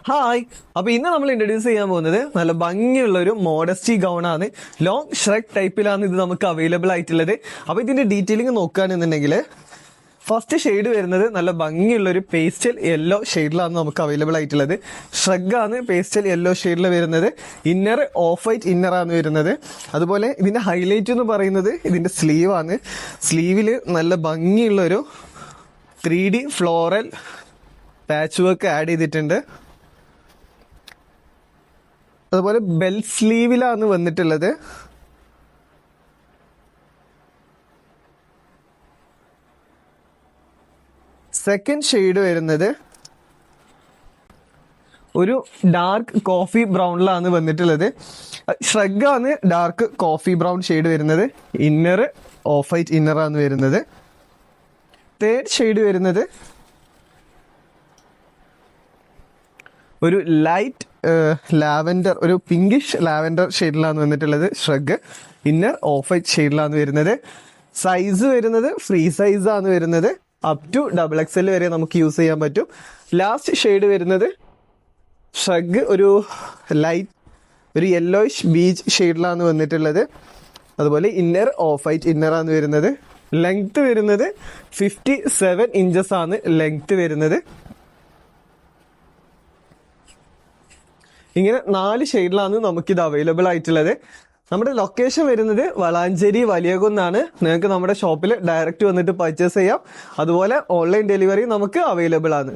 Hi. അപ്പൊ ഇന്ന് നമ്മൾ ഇൻട്രൊഡ്യൂസ് ചെയ്യാൻ പോകുന്നത് നല്ല ഭംഗിയുള്ള ഒരു മോഡസ്റ്റി ഗൗൺ ആണ്. ലോങ് ഷ്രഗ് ടൈപ്പിലാണ് ഇത് നമുക്ക് അവൈലബിൾ ആയിട്ടുള്ളത്. അപ്പൊ ഇതിന്റെ ഡീറ്റെയിലിംഗ് നോക്കുകയാണെന്നുണ്ടെങ്കിൽ ഫസ്റ്റ് ഷെയ്ഡ് വരുന്നത് നല്ല ഭംഗിയുള്ള ഒരു പേസ്റ്റൽ യെല്ലോ ഷെയ്ഡിലാണ് നമുക്ക് അവൈലബിൾ ആയിട്ടുള്ളത്. ഷ്രഗ് ആണ് പേസ്റ്റൽ യെല്ലോ ഷെയ്ഡിൽ വരുന്നത്. ഇന്നർ ഓഫ് വൈറ്റ് ഇന്നർ ആണ് വരുന്നത്. അതുപോലെ ഇതിന്റെ ഹൈലൈറ്റ് എന്ന് പറയുന്നത് ഇതിന്റെ സ്ലീവ് ആണ്. സ്ലീവിൽ നല്ല ഭംഗിയുള്ള ഒരു 3D floral patch work add ചെയ്തിട്ടുണ്ട്. അതുപോലെ ബെൽ സ്ലീവിലാണ് വന്നിട്ടുള്ളത്. സെക്കൻഡ് ഷെയ്ഡ് വരുന്നത് ഒരു ഡാർക്ക് കോഫി ബ്രൗണിലാണ് വന്നിട്ടുള്ളത്. ഷ്രഗ് ആണ് ഡാർക്ക് കോഫി ബ്രൗൺ ഷെയ്ഡ് വരുന്നത്. ഇന്നർ ഓഫ് വൈറ്റ് ഇന്നർ ആണ് വരുന്നത്. തേർഡ് ഷെയ്ഡ് വരുന്നത് ഒരു ലൈറ്റ് ലാവൻഡർ, ഒരു പിങ്കിഷ് ലാവൻഡർ ഷെയ്ഡിലാണ് വന്നിട്ടുള്ളത്. ഷ്രഗ് ഇന്നർ ഓഫ് വൈറ്റ് ഷെയ്ഡിലാണ് വരുന്നത്. സൈസ് വരുന്നത് ഫ്രീ സൈസ് ആണ് വരുന്നത്. അപ് ടു XXL വരെ നമുക്ക് യൂസ് ചെയ്യാൻ പറ്റും. ലാസ്റ്റ് ഷെയ്ഡ് വരുന്നത് ഷ്രഗ് ഒരു ലൈറ്റ് ഒരു യെല്ലോയിഷ് ബീച്ച് ഷെയ്ഡിലാണ് വന്നിട്ടുള്ളത്. അതുപോലെ ഇന്നർ ഓഫ് വൈറ്റ് ഇന്നർ ആണ് വരുന്നത്. ലെങ്ത് വരുന്നത് 57 ഇഞ്ചസ് ആണ് ലെങ്ത് വരുന്നത്. ഇങ്ങനെ 4 ഷെയ്ഡിലാണ് നമുക്കിത് അവൈലബിൾ ആയിട്ടുള്ളത്. നമ്മുടെ ലൊക്കേഷൻ വരുന്നത് വളാഞ്ചേരി വലിയകുന്നാണ്. നിങ്ങൾക്ക് നമ്മുടെ ഷോപ്പിൽ ഡയറക്റ്റ് വന്നിട്ട് പർച്ചേസ് ചെയ്യാം. അതുപോലെ ഓൺലൈൻ ഡെലിവറി നമുക്ക് അവൈലബിൾ ആണ്.